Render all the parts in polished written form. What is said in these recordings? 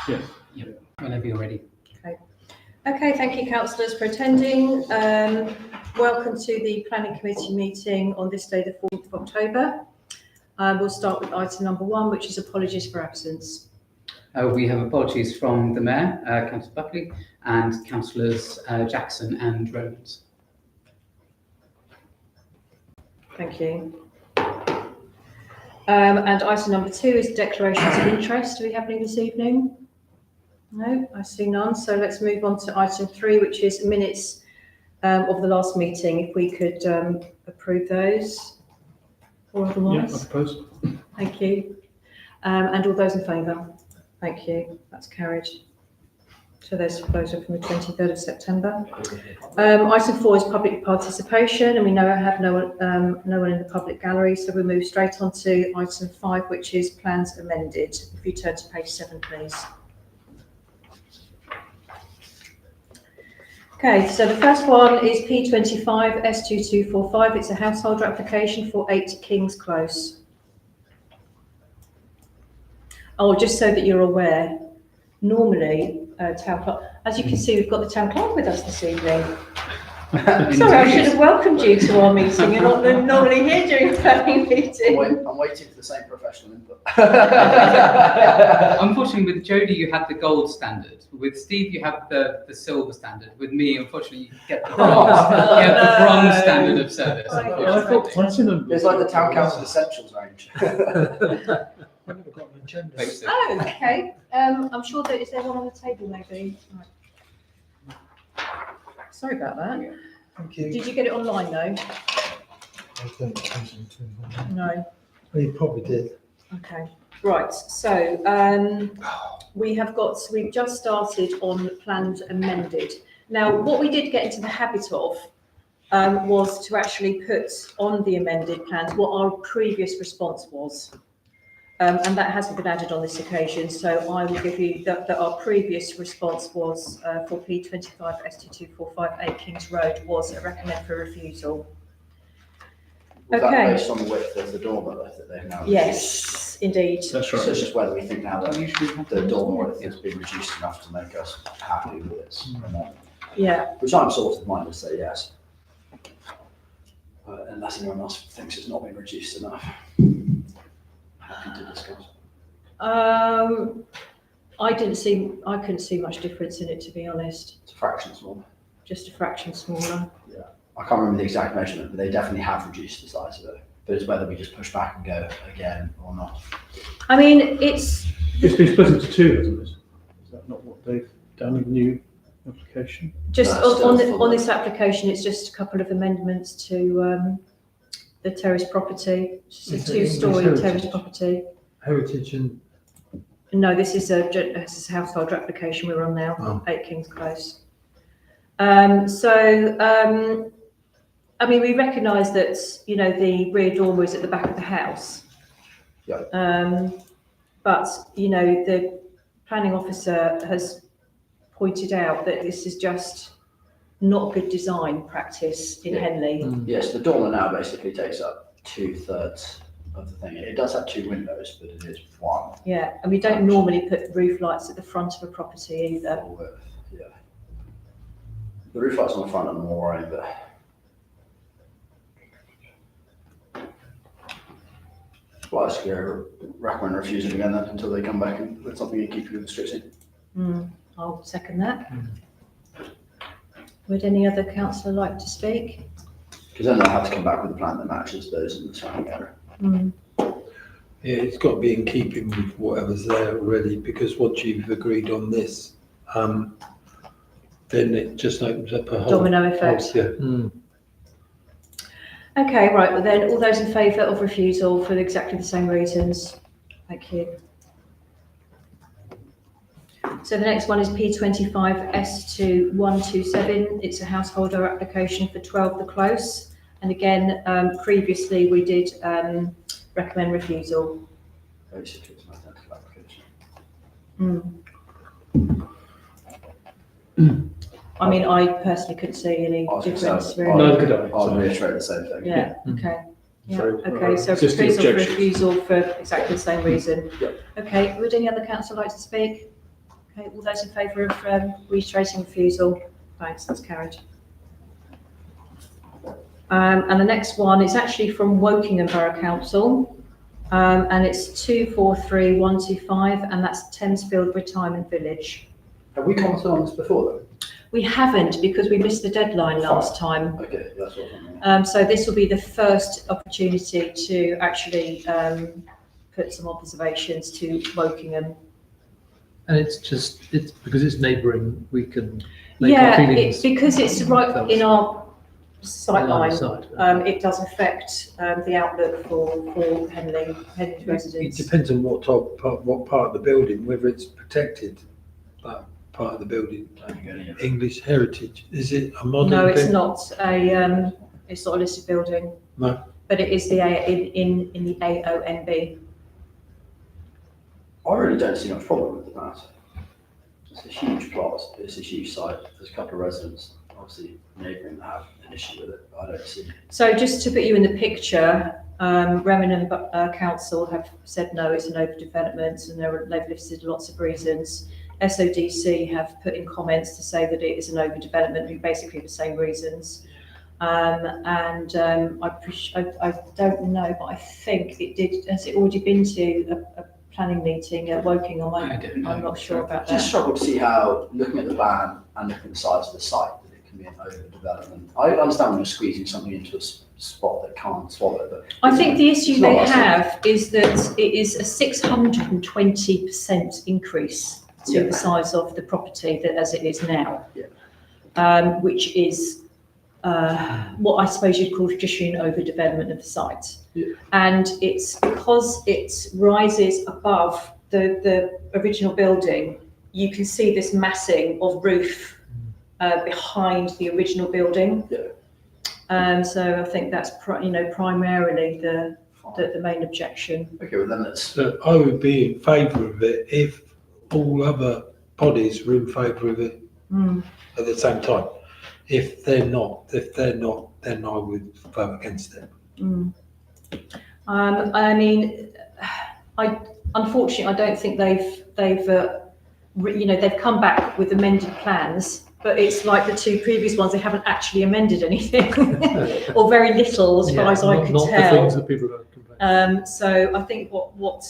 Yes. Yep. Whenever you're ready. Okay, thank you councillors for attending. Welcome to the Planning Committee meeting on this day, the 4th of October. We'll start with item number 1, which is apologies for absence. We have apologies from the Mayor, Councillor Buckley, and Councillors Jackson and Rowlands. Thank you. And item number 2 is declarations of interest. Do we have any this evening? No, I see none. So let's move on to item 3, which is minutes of the last meeting. If we could approve those or otherwise. Yeah, I propose. Thank you. And all those in favour? Thank you. That's carried. So those are from the 23rd of September. Item 4 is public participation, and we know I have no one in the public gallery, so we'll move straight on to item 5, which is plans amended. If you turn to page 7, please. Okay, so the first one is P25 S2245. It's a householder application for 8 Kings Close. Oh, just so that you're aware, normally town clerk, as you can see, we've got the town clerk with us this evening. Sorry, I should have welcomed you to our meeting. You're not normally here during the planning meeting. I'm waiting for the same professional input. Unfortunately, with Jodie, you have the gold standard. With Steve, you have the silver standard. With me, unfortunately, you get the bronze. You have the bronze standard of service. I thought platinum. It's like the town council essentials range. I've never got an agenda. Oh, okay. I'm sure that is there one on the table, maybe. Right. Sorry about that. Thank you. Did you get it online though? I don't think so. No. Well, you probably did. Okay. Right. So we've just started on plans amended. Now, what we did get into the habit of was to actually put on the amended plans what our previous response was. And that hasn't been added on this occasion, so I will give you that our previous response was for P25 S2245 8 Kings Road was a recommend for refusal. Was Okay. that based on the width of the dormer that they've now reduced? Yes, indeed. That's So right. it's just whether we think now that Usually have the those. dormer width has been reduced enough to make us happy with its amendment. Yeah. Which I'm sort of minded to say yes. But unless anyone else thinks it's not been reduced enough. Happy to discuss. I couldn't see much difference in it, to be honest. It's a fraction smaller. Just a fraction smaller. I can't remember the exact measurement, but they definitely have reduced the size of it. But it's whether we just push back and go again or not. I mean, it's It's been split into 2, hasn't it? Is that not what they've done in the new application? just That's on still this application, it's just a couple of amendments to the terrace property. It's a Is it 2-storey English terrace heritage? property. Heritage and No, this is a householder application we're on now, Oh. 8 Kings Close. I mean, we recognise that, you know, the rear dormer is at the back of the house. Yeah. But, you know, the planning officer has pointed out that this is just not good design practice in Yeah. Henley. Yes, the dormer now basically takes up 2/3 of the thing. It does have 2 windows, but it is one. Yeah, and we don't normally put roof lights at the front of a property either. full width, yeah. The roof lights on the front are more worrying, but well, let's go recommend refusing again then until they come back and with something in keeping with the street scene. I'll second that. Would any other councillor like to speak? Because then they'll have to come back with a plan that matches those in the surrounding area. yeah, it's got to be in keeping with whatever's there already, because once you've agreed on this, then it just opens up a whole Domino effect. Yeah. Okay, right, well then, all those in favour of refusal for exactly the same reasons? Thank you. So the next one is P25 S2127. It's a householder application for 12 The Close. And again, previously we did recommend refusal. Basically, it's an identical application. I mean, I personally couldn't see any I was gonna difference say, really. Neither could I. I'll reiterate the same thing. Yeah, okay. Yeah, So, okay, so just the refusal for objection. refusal for exactly the same reason. Yep. Okay, would any other councillor like to speak? Okay, all those in favour of reiterating refusal? Thanks, that's carried. And the next one is actually from Wokingham Borough Council, and it's 243125, and that's Thamesfield Retirement Village. Have we commented on this before though? We haven't because we missed the deadline last time. Okay, that's what I'm So this will be the first opportunity to actually put some observations to Wokingham. And it's because it's neighbouring, we can make our Yeah, feelings. because it's right in our sight Along line. the side. It does affect the outlook for Henley It residents. depends on what part of the building, whether it's protected, that part of the building. English heritage, is it a modern No, it's thing? not it's not a listed building. No. But it is in the AONB. I really don't see much problem with that. It's a huge plot, it's a huge site, there's a couple of residents, obviously neighbouring that have an issue with it, but I don't see. So just to put you in the picture, Remenham Council have said no, it's an overdevelopment, and they've listed lots of reasons. SODC have put in comments to say that it is an overdevelopment, for basically the same reasons. I don't know, but I think it did. Has it already been to a planning meeting at Wokingham? I don't know. I'm not sure about I just that. struggle to see how, looking at the plan and looking at the size of the site, that it can be an overdevelopment. I understand when you're squeezing something into a spot that can't swallow, but. I think the issue It's not they us. have is that it is a 620% increase to Yeah. the size of the property that as it is now. Yeah. Which is what I suppose you'd call traditionally an overdevelopment of the site. Yeah. And it's because it rises above the original building, you can see this massing of roof behind the original building. Yeah. So I think that's primarily the main objection. Okay, well then let's, So I would be in favour of it if all other bodies were in favour of it at the same time. If they're not, then I would vote against it. I mean, unfortunately, I don't think they've come back with amended plans, but it's like the two previous ones, they haven't actually amended anything, or very little, as far as I could not tell. the things that people don't complain. So I think what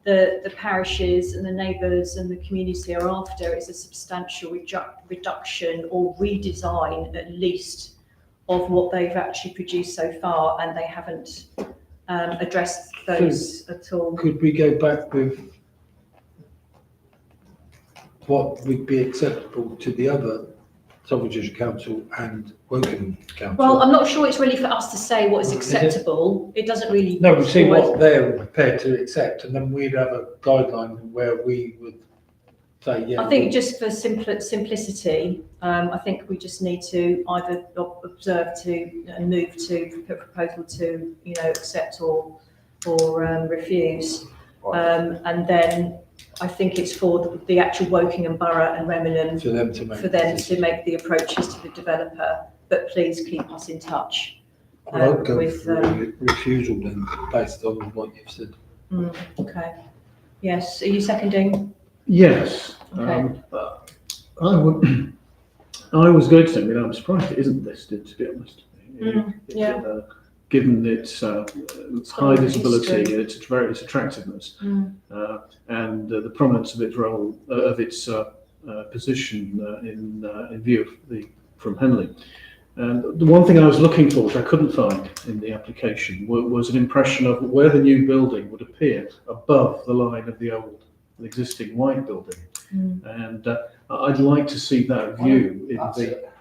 the parishes and the neighbours and the community are after is a substantial reduction or redesign, at least, of what they've actually produced so far, and they haven't addressed those at all. Could we go back with what would be acceptable to the other Solvejers Council and Wokingham Council? Well, I'm not sure it's really for us to say what is acceptable. It doesn't really. No, we see what they're prepared to accept, and then we'd have a guideline where we would say, yeah. I think just for simplicity, I think we just need to either observe to and move to put a proposal to, accept or refuse. And then I think it's for the actual Wokingham Borough and Remenham for them to make. for them to make the approaches to the developer. But please keep us in touch. Well, I'd go with, for a refusal then, based on what you've said. Okay. Yes. Are you seconding? Yes. Okay. I was going to say, I'm surprised it isn't listed, to be honest. Yeah. Given its high visibility, history. its attractiveness, Mm. and the prominence of its role, of its position in view from Henley. And the one thing I was looking for, which I couldn't find in the application, was an impression of where the new building would appear above the line of the existing white building. And I'd like to see that view in that's the. it.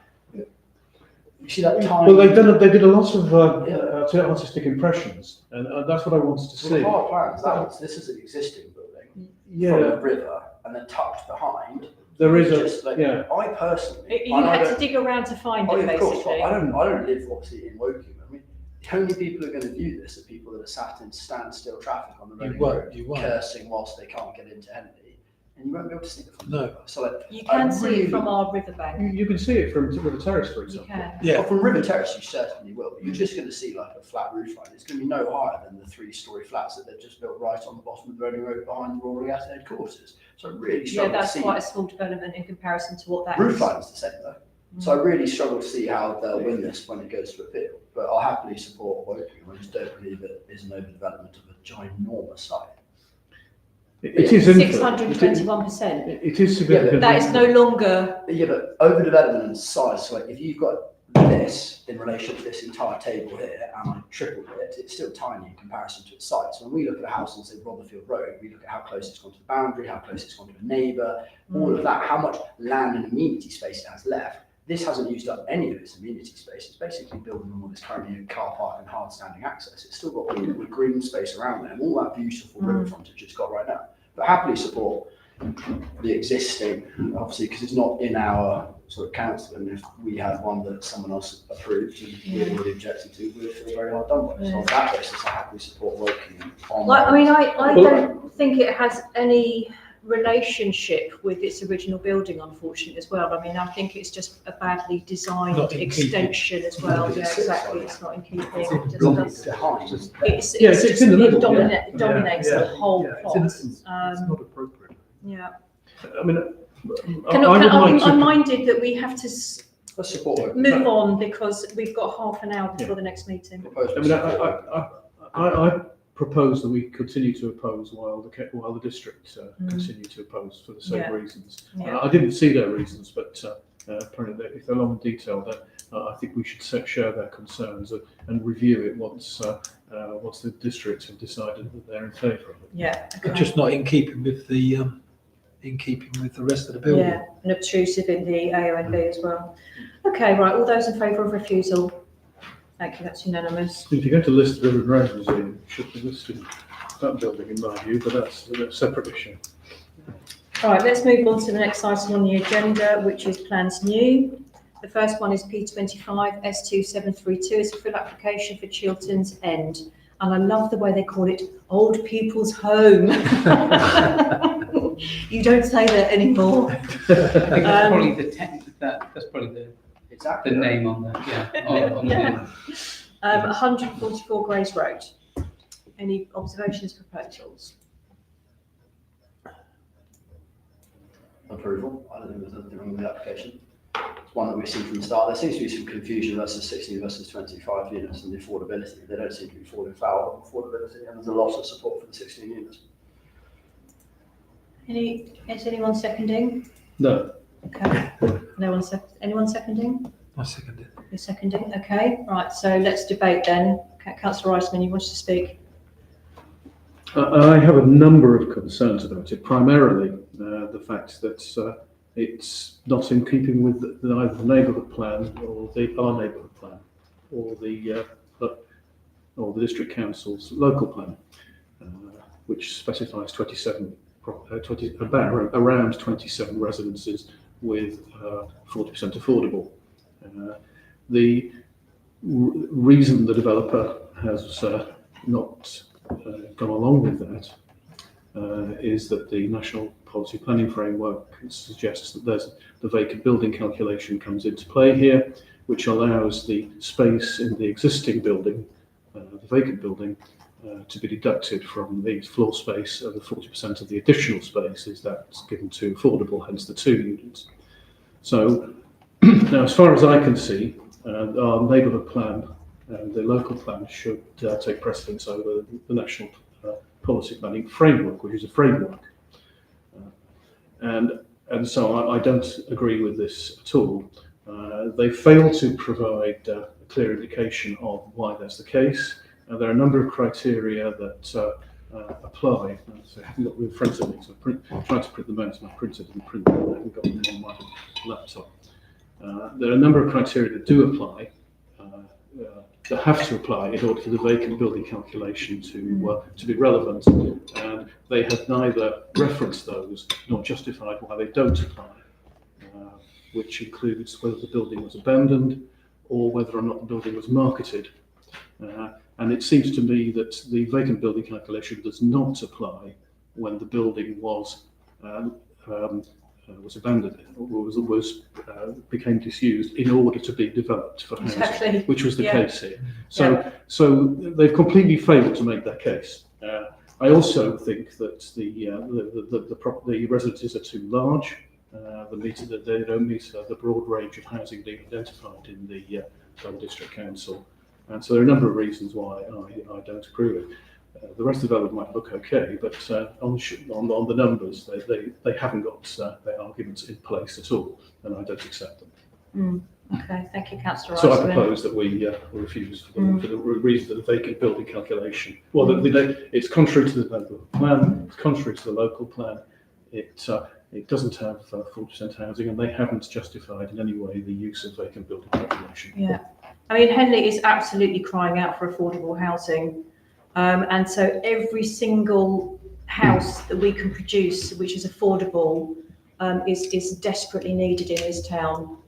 You see that tiny. Well, they did a lot of artistic impressions, and that's what I wanted to see. Well, our plans, this is an existing building from Yeah, the river, and then tucked behind. there is Just like, yeah. I personally. You and I had to don't- dig around to find Oh, it, yeah, of course, basically. but I don't live obviously in Wokingham. I mean, the only people who are going to view this are people that are sat in standstill traffic on the Reading Road, You won't. cursing whilst they can't get into Henley. and you won't be able to see it from No. the river. So like, You can I see really- it from our riverbank. You can see it from River Terrace, for You example. can. Yeah. Well, from River Terrace, you certainly will. But you're just going to see like a flat roof line. It's going to be no higher than the 3-story flats that they've just built right on the bottom of the Reading Road behind the Royal Gas headquarters. So I really Yeah, struggle to that's see. quite a small development in comparison to what that Roof is. line's the same though. So I really struggle to see how they'll win this when it goes to appeal. But I'll happily support Woking. I just don't believe it is an overdevelopment of a ginormous site. It is infinite. 621%. It is significant. That is no longer, Yeah, but overdevelopment and size, so like if you've got this in relation to this entire table here and I tripled it, it's still tiny in comparison to its size. When we look at a house on, say, Rotherfield Road, we look at how close it's gone to the boundary, how close it's gone to a neighbour, all of that, how much land and amenity space it has left. This hasn't used up any of its amenity space. It's basically building on what is currently a car park and hard standing access. It's still got all the green space around there and all that beautiful river frontage it's got right now. But happily support the existing, obviously, because it's not in our sort of council, and if we had one that someone else approved and we already objected to, we'd feel very hard done by. So on that basis, I happily support Woking on. like, I mean, I don't think it has any relationship with its original building, unfortunately, as well. I mean, I think it's just a badly designed Not in keeping. extension as well. Because Yeah, it sits exactly. like It's that. not in keeping. It's It just Block does. behind. It's Yeah, it's just, in the middle, it dominates Yeah, the whole yeah, plot. it's not appropriate. Yeah. I mean, I'm minded that we have to Let's support Woking. move on because we've got half an hour before the next meeting. Propose I we mean, support I propose that we continue to oppose while the district continue to oppose for the same Yeah. reasons. Yeah. I didn't see their reasons, but apparently if they're long and detailed, I think we should share their concerns and review it once the districts have decided that they're in favour of it. Yeah. But Okay. just not in keeping with the rest of the building. Yeah, and obtrusive in the AONB as well. Okay, right, all those in favour of refusal? Thank you, that's unanimous. If you're going to list the River and Road Museum, you should be listing that building in my view, but that's a separate issue. All right, let's move on to the next item on the agenda, which is plans new. The first one is P25 S2732. It's a full application for Chiltern's End. And I love the way they call it Old People's Home. You don't say that anymore. I think that's probably that's probably the Exactly. name on the, on Yeah. the. 144 Grays Road. Any observations, proposals? Approval. I don't think there's anything wrong with the application. It's one that we've seen from the start. There seems to be some confusion versus 16 versus 25 units and the affordability. They don't seem to be falling foul of affordability, and there's a lot of support for the 16 units. Is anyone seconding? No, Okay. No one anyone seconding? I second it. You're seconding? Okay. Right. So let's debate then. Councillor Reisman, you wanted to speak? I have a number of concerns about it. Primarily, the fact that it's not in keeping with either the neighbourhood plan or our neighbourhood plan, or the district council's local plan, which specifies around 27 residences with 40% affordable. The reason the developer has not gone along with that is that the National Policy Planning Framework suggests that the vacant building calculation comes into play here, which allows the space in the existing building, the vacant building, to be deducted from the floor space of the 40% of the additional space is that's given to affordable, hence the 2 units. So now, as far as I can see, our neighbourhood plan and the local plan should take precedence over the National Policy Planning Framework, which is a framework. And so I don't agree with this at all. They fail to provide a clear indication of why that's the case. There are a number of criteria that apply. So I haven't got them in front of me, so I'm trying to print them out, and I printed and printed them. I haven't got them on my laptop. There are a number of criteria that do apply, that have to apply in order for the vacant building calculation to be relevant, and they have neither referenced those nor justified why they don't apply, which includes whether the building was abandoned or whether or not the building was marketed. And it seems to me that the vacant building calculation does not apply when the building was was abandoned or became disused in order to be developed for housing, Exactly. which was the Yeah. case here. So they've completely failed to make that case. I also think that the residences are too large. They don't meet the broad range of housing being identified in the Durham District Council, and so there are a number of reasons why I don't approve it. The rest of the development might look okay, but on the numbers, they haven't got their arguments in place at all, and I don't accept them. Okay, thank you, Councillor So I Iceland. propose that we refuse for the reason that the vacant building calculation. Well, it's contrary to the local plan. It's contrary to the local plan. It doesn't have 40% housing, and they haven't justified in any way the use of vacant building calculation. Yeah, I mean, Henley is absolutely crying out for affordable housing. And so every single house that we can produce, which is affordable, is desperately needed in this town.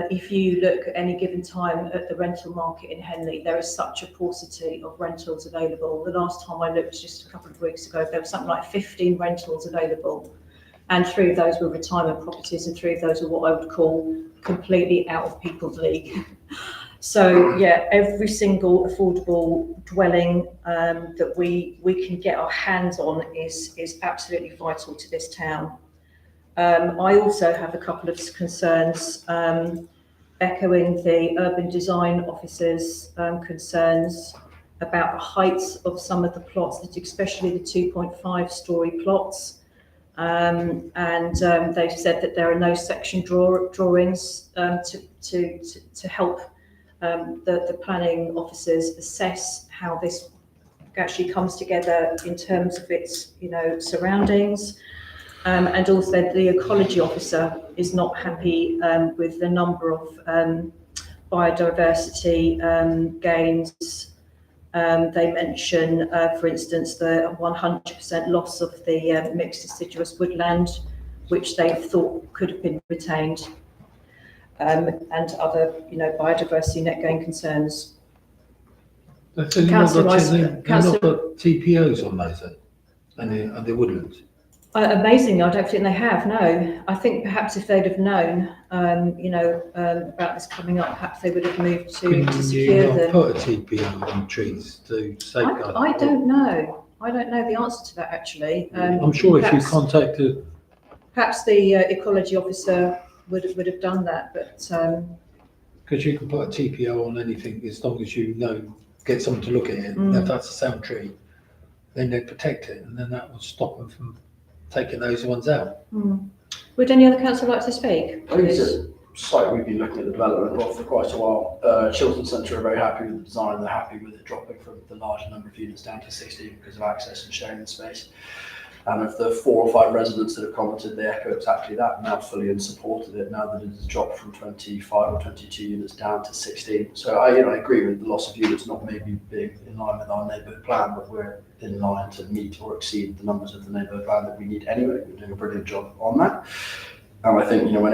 If you look at any given time at the rental market in Henley, there is such a paucity of rentals available. The last time I looked, just a couple of weeks ago, there was something like 15 rentals available. And 3 of those were retirement properties, and 3 of those are what I would call completely out of people's league. So yeah, every single affordable dwelling that we can get our hands on is absolutely vital to this town. I also have a couple of concerns, echoing the urban design officer's concerns about the heights of some of the plots, especially the 2.5 storey plots. They've said that there are no section drawings to help the planning officers assess how this actually comes together in terms of its, surroundings. And also the ecology officer is not happy with the number of biodiversity gains. They mention, for instance, the 100% loss of the mixed deciduous woodland, which they thought could have been retained, and other, biodiversity net gain concerns. So you've not got TPOs on those then, and the woodlands? Amazingly, I don't think they have, no. I think perhaps if they'd have known, about this coming up, perhaps they would have moved to secure them. Put a TPO on trees to safeguard? I don't know. I don't know the answer to that, actually. I'm sure if you contacted... Perhaps the ecology officer would have done that, but... Because you can put a TPO on anything as long as get someone to look at it. If that's a sound tree, then they protect it, and then that will stop them from taking those ones out. Would any other councillor like to speak? I think it's a site we've been looking at the development of for quite a while. Chiltern Centre are very happy with the design. They're happy with it dropping from the larger number of units down to 16 because of access and sharing the space. And of the 4 or 5 residents that have commented, they echo exactly that, now fully in support of it, now that it has dropped from 25 or 22 units down to 16. So I agree with the loss of units not maybe being in line with our neighbourhood plan, but we're in line to meet or exceed the numbers of the neighbourhood plan that we need anyway. We're doing a brilliant job on that. And I think, when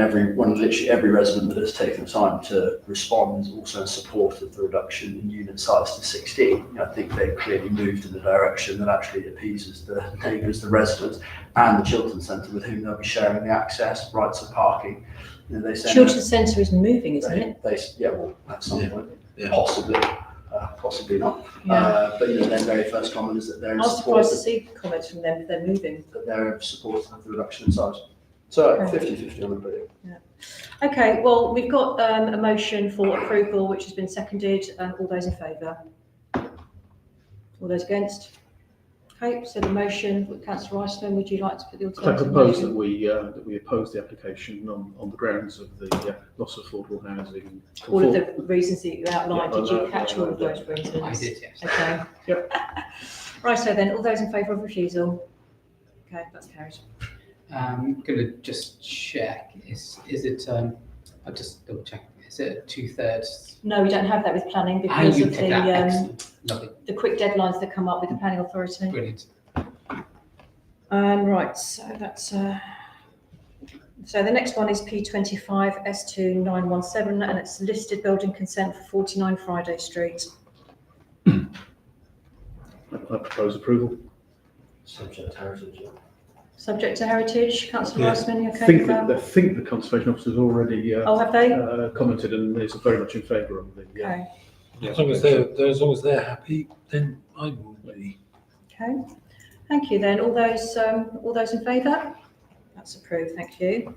literally every resident that has taken the time to respond is also in support of the reduction in unit size to 16, I think they've clearly moved in the direction that actually appeases the neighbours, the residents, and the Chiltern Centre with whom they'll be sharing the access, rights of parking. They say Chiltern Centre is moving, isn't it? At some point, Yeah. possibly not. Yeah. But their very first comment is that they're in I was support surprised to see comments from them if they're moving. that they're in support of the reduction in size. So Okay. 50-50 on the video. Okay, well, we've got a motion for approval, which has been seconded. All those in favour? All those against? Okay, so the motion, Councillor Iceland, would you like to put the I alternative propose motion? that we oppose the application on the grounds of the loss of affordable housing. All of the reasons that you outlined, Yeah, did you I know, catch yeah, all of I those reasons? I did, yes. Okay. Yep. Right, so then, all those in favour of refusal? Okay, that's carried. I'm going to just check. Is it? I'll just double check. Is it 2/3? No, we don't have that with planning because you of did that. the Excellent. Lovely. the quick deadlines that come up with the planning authority. Brilliant. Right, so that's so the next one is P25 S2917, and it's listed building consent for 49 Friday Street. I propose approval. Subject heritage. Subject to heritage, councillor Yeah. Riceman, you okay think with that, that? I think the conservation officer's already Oh, have they? commented and is very much in favour of the. Okay, As long as they're happy, then I will be. okay. Thank you then. All those in favour? That's approved, thank you.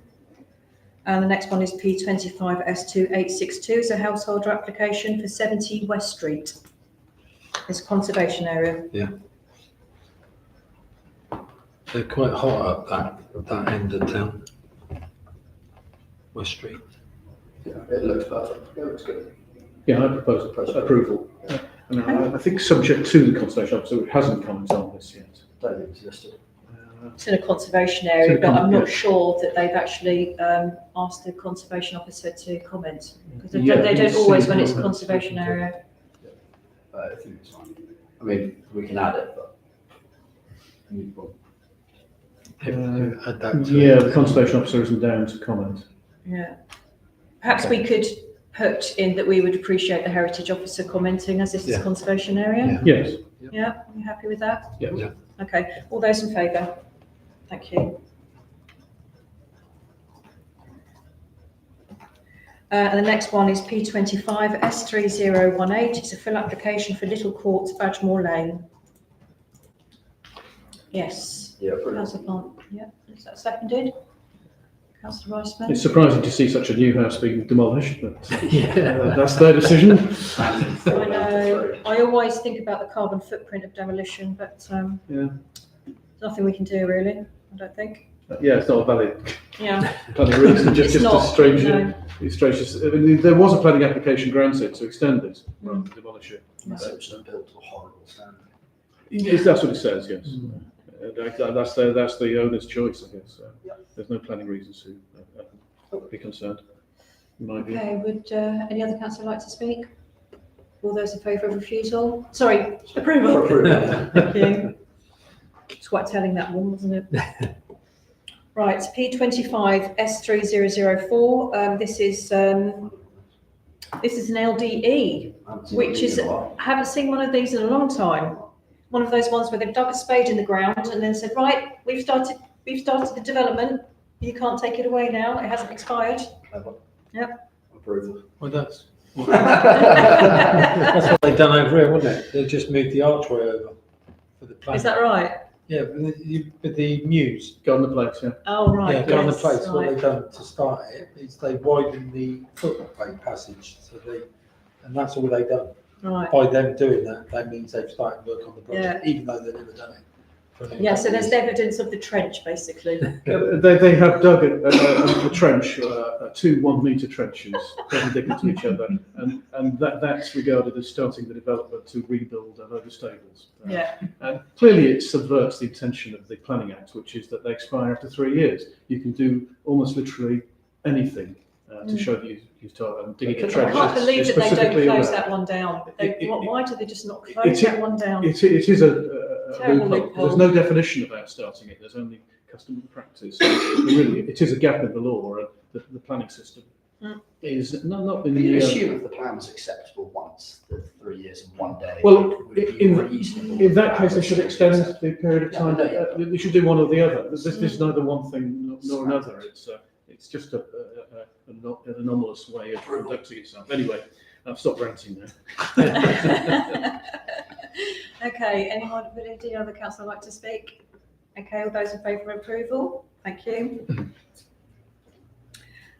And the next one is P25S2862. It's a householder application for 70 West Street. It's a conservation area. They're quite hot up that end of town. West Street. Yeah, it looks perfect. It looks good. Yeah, I propose approval. And I think subject to the conservation officer, who hasn't commented on this yet. Don't think it's listed. It's in a conservation area, It's in a but I'm not yeah. sure that they've actually asked the conservation officer to comment. Because they Yeah, don't it's always in when it's a the- conservation area. I think it's fine. I mean, we can add it, but. Add that to Yeah, it. the conservation officer isn't down to comment. Yeah. Perhaps we could put in that we would appreciate the heritage officer commenting as this is a Yeah. conservation area. Yes. Yeah, you happy with that? Yeah. Yeah. Okay, all those in favour? Thank you. And the next one is P25 S3018. It's a full application for Little Court, Badgemore Lane. Yes. Yeah, pretty. Councillor Plant, yeah, is that seconded? Councillor Riceman? It's surprising to see such a new house being demolished, but Yeah. that's their decision. I know, I always think about the carbon footprint of demolition, but Yeah. there's nothing we can do really, I don't think. Yeah, it's not a valid Yeah. planning reason, It's just not, a strange. no. It's strange. I mean, there was a planning application granted to extend it rather than demolish it. That's it, just built to a horrible standard. That's what it says, yes. That's the owner's choice, I guess. There's no planning reasons to be concerned, in my view. Okay, would any other councillor like to speak? All those in favour of refusal? Sorry, approval. Approval. Thank you. It's quite telling that one, wasn't it? Right, P25 S3004. This is an LDE, which is, I haven't seen one of these in a long time. One of those ones where they've dug a spade in the ground and then said, right, we've started the development. You can't take it away now. It hasn't expired. Yep. Approval. Well, that's what they've done over here, wasn't it? They just moved the archway over for the plan. Is that right? Yeah, with the Muse. Go on the place, yeah. Oh, right. Yeah, go on the yes, place. What right. they've done to start it is they widened the footway passage, and that's all they've done. Right. By them doing that, that means they've started work on the project, even though they've never done it. Yeah, so there's evidence of the trench, basically. They have dug a trench, two 1 metre trenches perpendicular to each other, and that's regarded as starting the development to rebuild a load of stables. Yeah. And clearly it subverts the intention of the Planning Act, which is that they expire after 3 years. You can do almost literally anything to show that you start digging a I trench. can't believe It's that they don't specifically close allowed. that one down. Why do they just not It- close that one down? It is a Terrible loophole. loophole. There's no definition about starting it. There's only custom and practice. So really, it is a gap in the law. The planning system is not in You the. assume if the plan was acceptable once, the 3 years and 1 day. Well, would be in reasonable. that case, they should extend the period of time. Yeah, no, They should do one or the other. This is neither one thing nor another. It's just an anomalous way of conducting itself. Anyway, I've stopped ranting now. Okay, would any other councillor like to speak? Okay, all those in favour of approval? Thank you.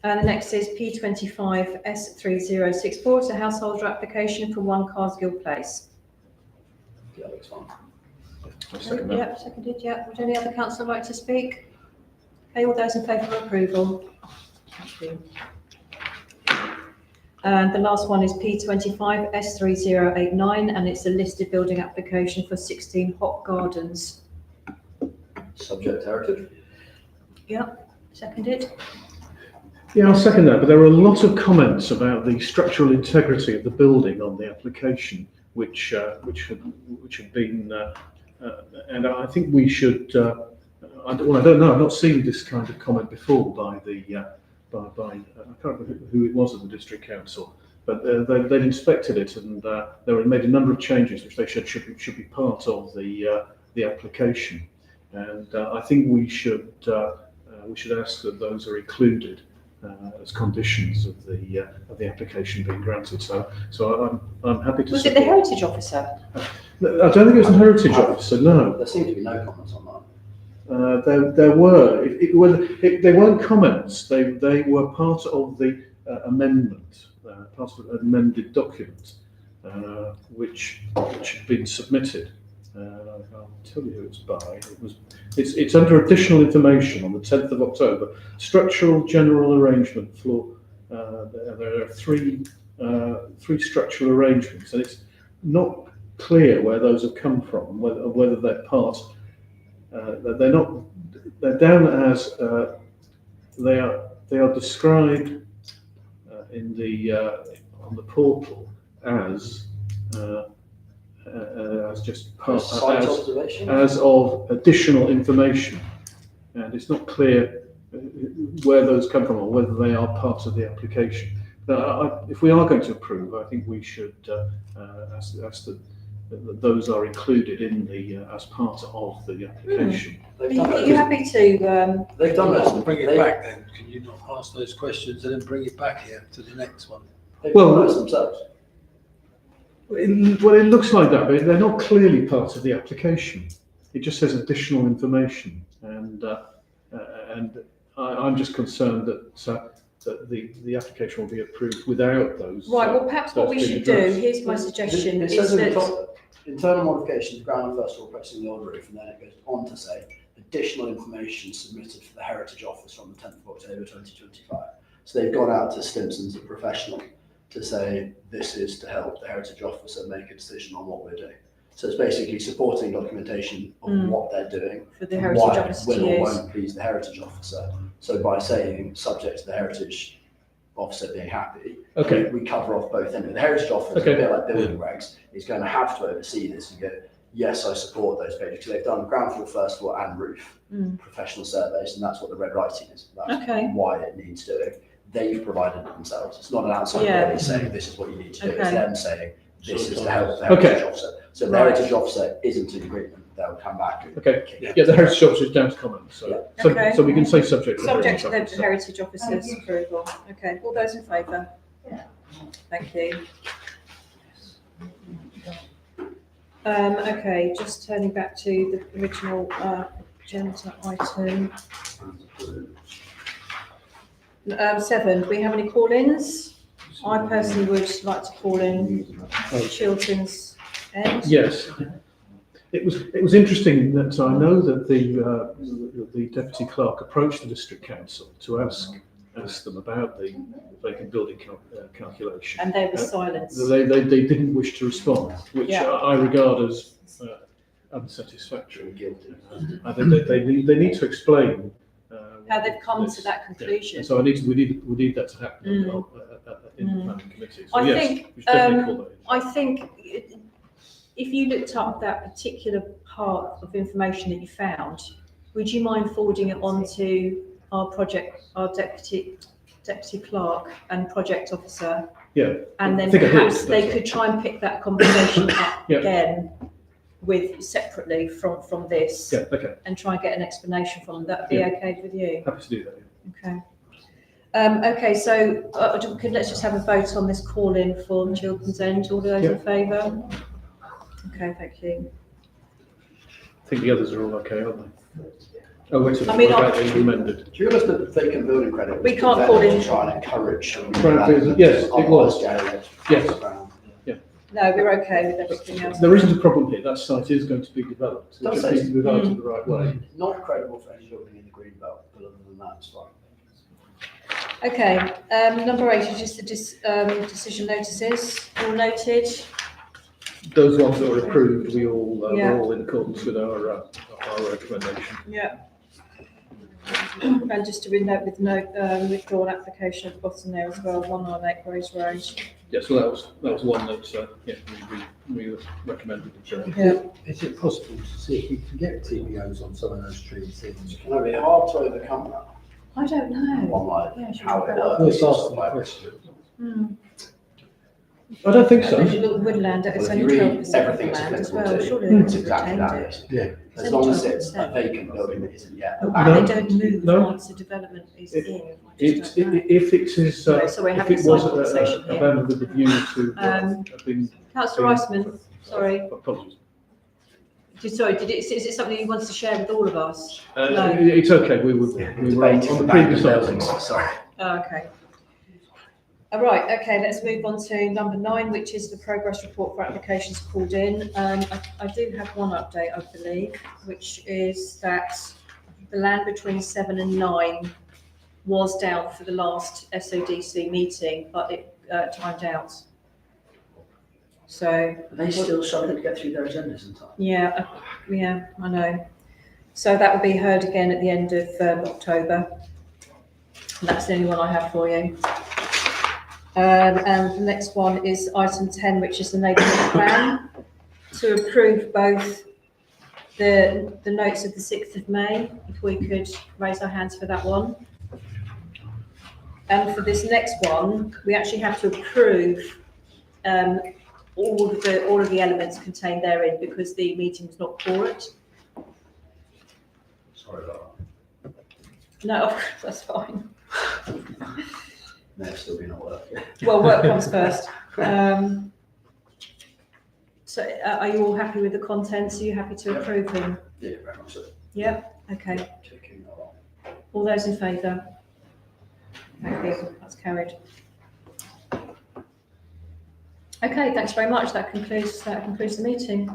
And the next is P25 S3064. It's a householder application for 1 Carsgill Place. Yeah, looks fine. I'll second that. Yep, seconded, yep. Would any other councillor like to speak? Okay, all those in favour of approval? Thank you. And the last one is P25 S3089, and it's a listed building application for 16 Hop Gardens. Subject to heritage. Yep, seconded. Yeah, I'll second that. But there were a lot of comments about the structural integrity of the building on the application, which have been, and I think we should. I don't know. I've not seen this kind of comment before by the I can't remember who it was at the district council, but they'd inspected it and they made a number of changes which they said should be part of the application. and I think we should ask that those are included as conditions of the application being granted. So I'm happy to. Was it the support. heritage officer? I don't think it was a heritage officer. No. There seem to be no comments on that. There were. They weren't comments. They were part of the amendment, part of an amended document, which had been submitted. I'll tell you who it's by. It's under additional information on the 10th of October. Structural general arrangement floor. There are three structural arrangements, and it's not clear where those have come from, whether they're part. They're not. They're down as they are described in the on the portal as just part Site observation? as of additional information, and it's not clear where those come from or whether they are part of the application. But if we are going to approve, I think we should ask that those are included in the as part of the application. Are you happy to? They've done Let's this. bring it back then. Can you not ask those questions and then bring it back here to the next one? They've Well, done this themselves. It looks like that, but they're not clearly part of the application. It just says additional information, and I'm just concerned that the application will be approved without those. Right. Well, perhaps what those we being should do. addressed. Here's my suggestion: It is says in the that top, internal modifications, ground and first floor pressing the old roof, and then it goes on to say additional information submitted for the Heritage Office from the 10th of October 2025. So they've gone out to Stimson's, a professional, to say this is to help the Heritage Officer make a decision on what we're doing. So it's basically supporting documentation of what they're doing, for the heritage why officer will to or use. won't please the Heritage Officer. So by saying subject to the Heritage Officer being happy, Okay. we cover off both ends. The Heritage Officer, Okay. a bit like building regs, is going to have to oversee this and go, yes, I support those pages, because they've done ground floor, first floor and roof professional surveys, and that's what the red writing is. That's Okay. why it needs doing. They've provided it themselves. It's not an outside Yeah. body saying this is what you need to do. It's Okay. them saying this is to help the Okay. Heritage Officer. So if the Right. Heritage Officer isn't in agreement, they'll come back and Okay. kick it. Yeah, the heritage officer is down to comment, so Okay. so we can say subject to the Subject to heritage the officer. heritage officer's approval. Okay. All those in favour? Thank you. Okay, just turning back to the original agenda item. 7, do we have any call-ins? I personally would like to call in Chilton's End. Yes. It was interesting that I know that the deputy clerk approached the district council to ask them about the vacant building calculation. And they were silenced. They didn't wish to respond, which Yeah. I regard as unsatisfactory. Guilty. I think they need to explain How they've come this. to that conclusion. Yeah. So we need that to happen in the planning committee. So I yes, think, we should definitely call that in. I think if you looked up that particular part of information that you found, would you mind forwarding it on to our deputy clerk and project officer? Yeah. And then I think I did, perhaps they that's could try and pick that conversation up Yeah. again separately from this Yeah. Okay. and try and get an explanation from them. That'd be Yeah. okay with you? Happy to do that. Yeah. Okay. Okay, so let's just have a vote on this call-in for Chilton's End. All those in favour? Okay, thank you. I think the others are all okay, aren't they? Oh, wait a minute. I mean, what about the amended? Do you realise that vacant building credit? We was can't given call in- to try and encourage. Yes, it was. Yes. No, we're okay with everything else. There isn't a problem here. That site is going to be developed. It Does just it? needs to be developed in the right way. Not credible for any building in the green belt, but other than that, it's fine. Okay, number 8 is just the decision notices, all noted. Those ones that were approved, we all Yeah. were all in accordance with our recommendation. Yeah. And just to note with withdrawn application at the bottom there as well, 198 Grays Road. Yeah, so that was one that we recommended. Yeah. Is it possible to see if we can get TPOs on some of those trees? Can it be hard to overcome that? I don't know. On like Yeah, should how we it look works? Let's ask them like- a question. Hmm. I don't think so. And then you've got woodland, it's Well, if only you read 12% of everything's land as applicable well, to, surely they it's would exactly retain that, it. basically. Yeah. As long as it's a 12%. vacant building that isn't yet. But No. why they don't move No. once the development is It- in, I just don't know. If it is, Anyway, so we're if having it a was side conversation here. abandoned with the view to have been. Councillor Iceman, sorry, Apologies. is it something you wanted to share with all of us? No. It's okay, we were Debating on the abandoned previous buildings, item. sorry. Oh, okay. All right, okay, let's move on to number 9, which is the progress report for applications called in. I do have one update, I believe, which is that the land between 7 and 9 was down for the last SODC meeting, but it timed out. So, Are they still struggling to get through their agendas in time? yeah, I know. So that will be heard again at the end of October. And that's the only one I have for you. And the next one is item 10, which is the neighbourhood plan, to approve both the notes of the 6th of May, if we could raise our hands for that one. And for this next one, we actually have to approve all of the elements contained therein because the meeting was not quorate. Sorry about No, that's fine. that. May have still been at work. Well, work comes first. So are you all happy with the contents? Are you happy to Yep. approve them? Yeah, very much so. Yep, okay. Ticking along. All those in favour? Thank you, that's carried. Okay, thanks very much. That concludes the meeting.